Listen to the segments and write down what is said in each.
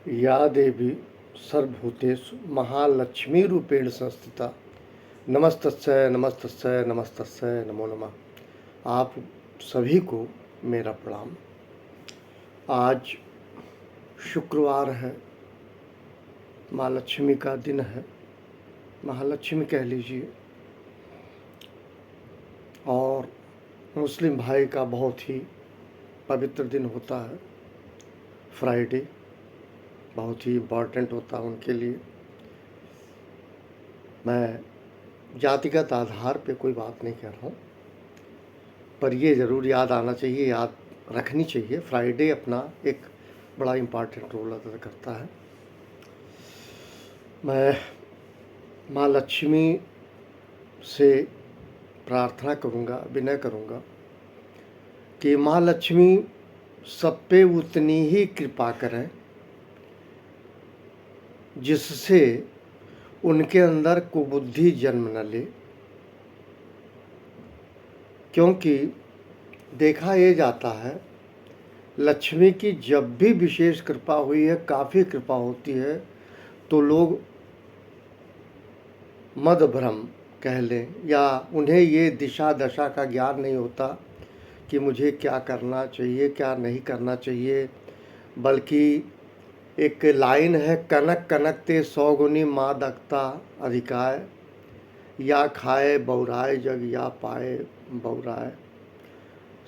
या देवी सर्वभूतेषु महालक्ष्मीरूपेण संस्थिता नमस्तस्यै नमस्तस्यै नमस्तस्यै नमो नमः। आप सभी को मेरा प्रणाम। आज शुक्रवार है, माँ लक्ष्मी का दिन है, महालक्ष्मी कह लीजिए, और मुस्लिम भाई का बहुत ही पवित्र दिन होता है। फ्राइडे बहुत ही इम्पॉर्टेंट होता है उनके लिए। मैं जातिगत आधार पे कोई बात नहीं कर रहा हूँ, पर ये ज़रूर याद आना चाहिए, याद रखनी चाहिए, फ्राइडे अपना एक बड़ा इम्पॉर्टेंट रोल अदा करता है। मैं माँ लक्ष्मी से प्रार्थना करूँगा, विनय करूँगा कि माँ लक्ष्मी सब पे उतनी ही कृपा करें जिससे उनके अंदर कुबुद्धि जन्म न ले, क्योंकि देखा ये जाता है लक्ष्मी की जब भी विशेष कृपा हुई है, काफ़ी कृपा होती है, तो लोग मदभ्रम कह लें, या उन्हें ये दिशा दशा का ज्ञान नहीं होता कि मुझे क्या करना चाहिए क्या नहीं करना चाहिए। बल्कि एक लाइन है, कनक कनक ते 100 गुनी माँ दखता अधिकाय, या खाए बौराए जग या पाए बौराए।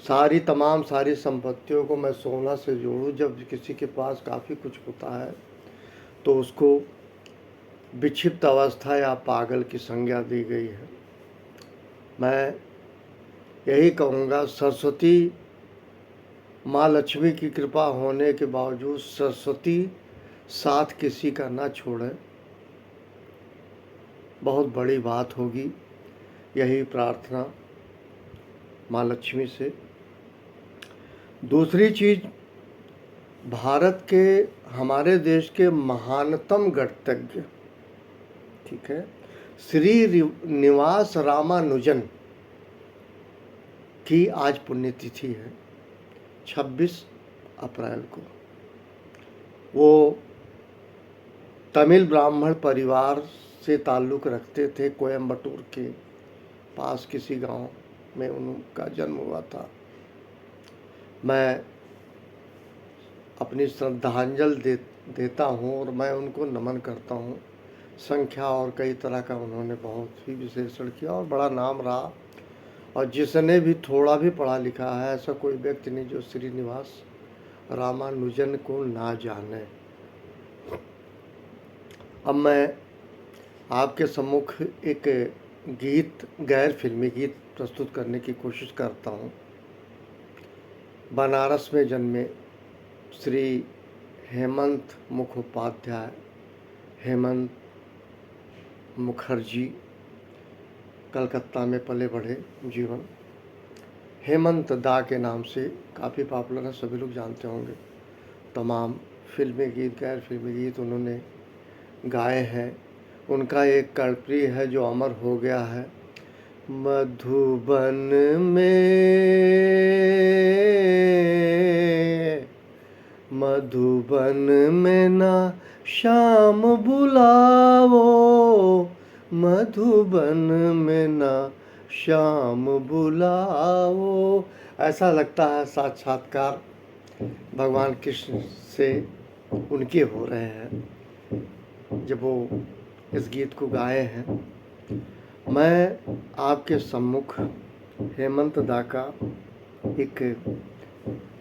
सारी संपत्तियों को मैं सोना से जोड़ूं। जब किसी के पास काफ़ी कुछ होता है तो उसको विक्षिप्त अवस्था या पागल की संज्ञा दी गई है। मैं यही कहूँगा, सरस्वती माँ लक्ष्मी की कृपा होने के बावजूद सरस्वती साथ किसी का ना छोड़े, बहुत बड़ी बात होगी। यही प्रार्थना माँ लक्ष्मी से। दूसरी चीज़, भारत के, हमारे देश के महानतम गणितज्ञ, ठीक है, श्री निवास रामानुजन की आज पुण्यतिथि है, 26 अप्रैल को। वो तमिल ब्राह्मण परिवार से ताल्लुक़ रखते थे। कोयम्बटूर के पास किसी गांव में उनका जन्म हुआ था। मैं अपनी श्रद्धांजलि देता हूँ और मैं उनको नमन करता हूँ। संख्या और कई तरह का उन्होंने बहुत ही विशेषण किया और बड़ा नाम रहा, और जिसने भी थोड़ा भी पढ़ा लिखा है, ऐसा कोई व्यक्ति नहीं जो श्रीनिवास रामानुजन को ना जाने। अब मैं आपके सम्मुख एक गीत, गैर फिल्मी गीत प्रस्तुत करने की कोशिश करता हूँ। बनारस में जन्मे श्री हेमंत मुखोपाध्याय, हेमंत मुखर्जी, कलकत्ता में पले बढ़े जीवन। हेमंत दा के नाम से काफ़ी पॉपुलर है, सभी लोग जानते होंगे। तमाम फिल्मी गीत, गैर फिल्मी गीत उन्होंने गाए हैं। उनका एक कर्णप्रिय है जो अमर हो गया है, मधुबन में ना शाम बुलाओ, मधुबन में ना शाम बुलाओ। ऐसा लगता है साक्षात्कार भगवान कृष्ण से उनके हो रहे हैं जब वो इस गीत को गाए हैं। मैं आपके सम्मुख हेमंत दा का एक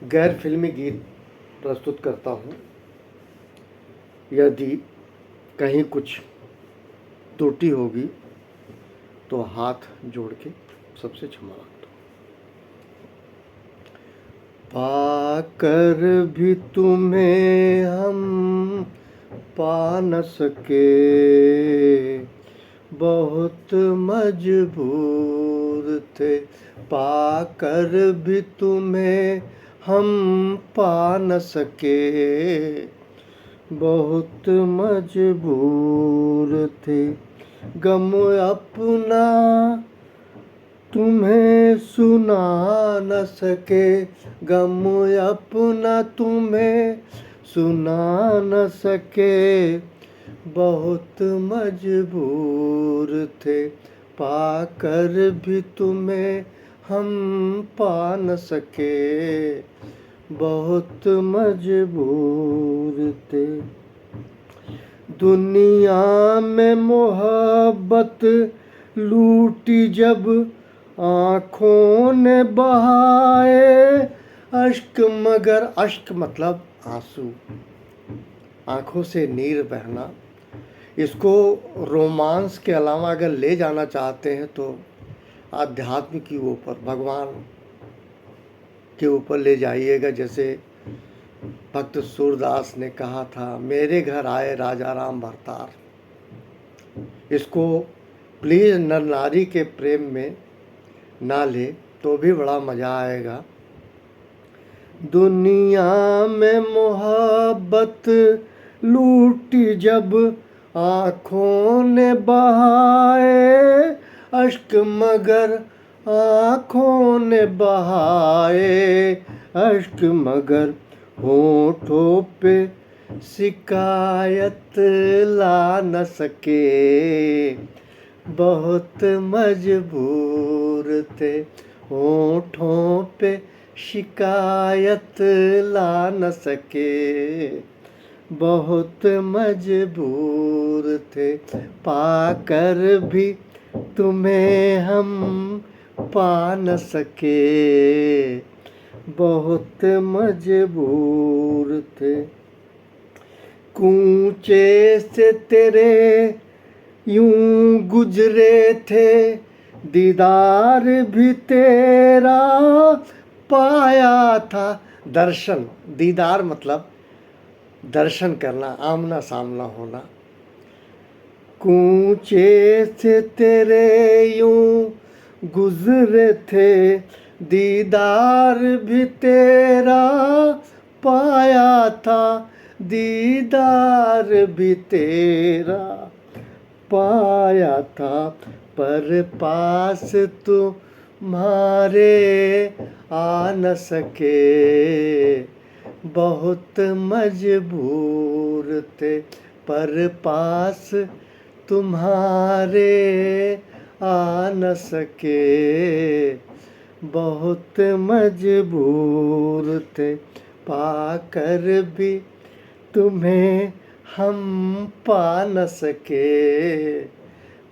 गैर फिल्मी गीत प्रस्तुत करता हूँ। यदि कहीं कुछ त्रुटि होगी तो हाथ जोड़ के सबसे क्षमा मांगता हूँ। पाकर भी तुम्हें हम पा न सके, बहुत मजबूर थे। पाकर भी तुम्हें हम पा न सके, बहुत मजबूर थे। गम अपना तुम्हें सुना न सके, गम अपना तुम्हें सुना न सके, बहुत मजबूर थे, पाकर भी तुम्हें हम पा न सके, बहुत मजबूर थे। दुनिया में मोहब्बत लूटी जब आँखों ने बहाए अश्क, मगर अश्क मतलब आंसू, आँखों से नीर बहना। इसको रोमांस के अलावा अगर ले जाना चाहते हैं तो आध्यात्म के ऊपर, भगवान के ऊपर ले जाइएगा। जैसे भक्त सूरदास ने कहा था, मेरे घर आए राजा राम भरतार। इसको प्लीज़ नर नारी के प्रेम में ना ले तो भी बड़ा मज़ा आएगा। दुनिया में मोहब्बत लूटी जब आँखों ने बहाए अश्क, मगर आँखों ने बहाए अश्क, मगर होठों पे शिकायत ला न सके, बहुत मजबूर थे। होठों पे शिकायत ला न सके, बहुत मजबूर थे, पाकर भी तुम्हें हम पा न सके, बहुत मजबूर थे। कूचे से तेरे यूं गुजरे थे, दीदार भी तेरा पाया था। दर्शन, दीदार मतलब दर्शन करना, आमना सामना होना। कूचे से तेरे यूं गुजरे थे, दीदार भी तेरा पाया था, दीदार भी तेरा पाया था, पर पास तुम्हारे आ न सके, बहुत मजबूर थे, पर पास तुम्हारे आ न सके, बहुत मजबूर थे, पाकर भी तुम्हें हम पा न सके,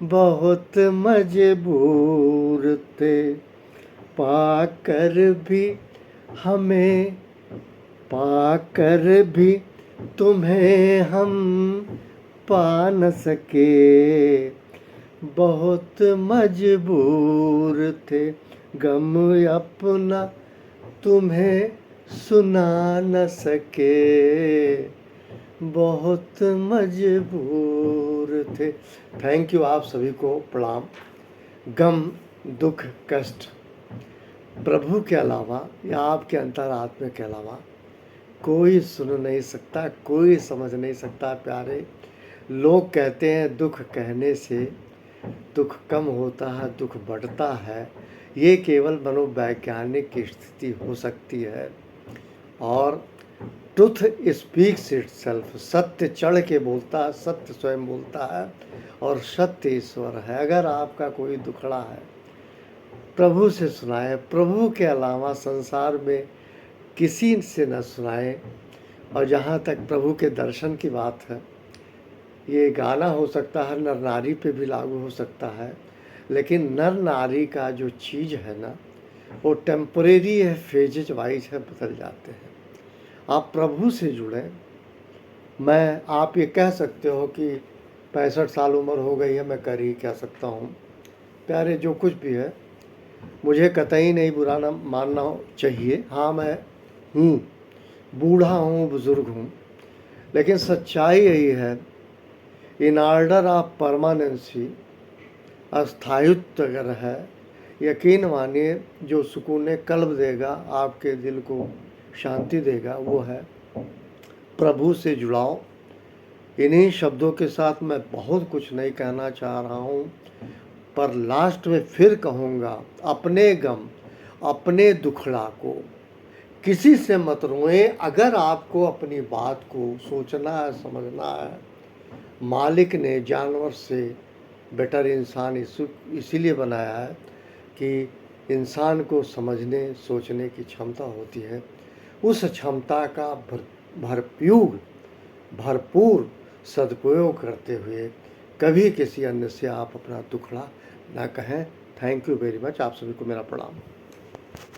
बहुत मजबूर थे, पाकर भी हमें, पाकर भी तुम्हें हम पा न सके, बहुत मजबूर थे, गम अपना तुम्हें सुना न सके, बहुत मजबूर थे। थैंक यू, आप सभी को प्रणाम। गम, दुख, कष्ट प्रभु के अलावा या आपके अंतरात्मा के अलावा कोई सुन नहीं सकता, कोई समझ नहीं सकता। प्यारे लोग कहते हैं दुख कहने से दुख कम होता है, दुख बढ़ता है। ये केवल मनोवैज्ञानिक की स्थिति हो सकती है। और ट्रुथ स्पीक्स इटसेल्फ, सत्य चढ़ के बोलता है, सत्य स्वयं बोलता है और सत्य ईश्वर है। अगर आपका कोई दुखड़ा है, प्रभु से सुनाए, प्रभु के अलावा संसार में किसी से न सुनाए। और जहाँ तक प्रभु के दर्शन की बात है, ये गाना हो सकता है नर नारी पे भी लागू हो सकता है, लेकिन नर नारी का जो चीज़ है ना, वो टेम्परेरी है, फेजेज वाइज है, बदल जाते हैं। आप प्रभु से जुड़ें। मैं, आप ये कह सकते हो कि 65 साल उम्र हो गई है, मैं कर ही क्या सकता हूँ। प्यारे, जो कुछ भी है मुझे कतई नहीं बुरा ना मानना चाहिए। हाँ, मैं हूँ, बूढ़ा हूँ, बुज़ुर्ग हूँ, लेकिन सच्चाई यही है, इन ऑर्डर ऑफ परमानेंसी, अस्थायित्व अगर है, यकीन मानिए जो सुकून कल्ब देगा, आपके दिल को शांति देगा, वो है प्रभु से जुड़ाओ। इन्हीं शब्दों के साथ मैं बहुत कुछ नहीं कहना चाह रहा हूँ, पर लास्ट में फिर कहूँगा, अपने गम, अपने दुखड़ा को किसी से मत रोएं। अगर आपको अपनी बात को सोचना है, समझना है, मालिक ने जानवर से बेटर इंसान इसीलिए बनाया है कि इंसान को समझने सोचने की क्षमता होती है। उस क्षमता का भरपूर सदुपयोग करते हुए कभी किसी अन्य से आप अपना दुखड़ा ना कहें। Thank you very much. आप सभी को मेरा प्रणाम।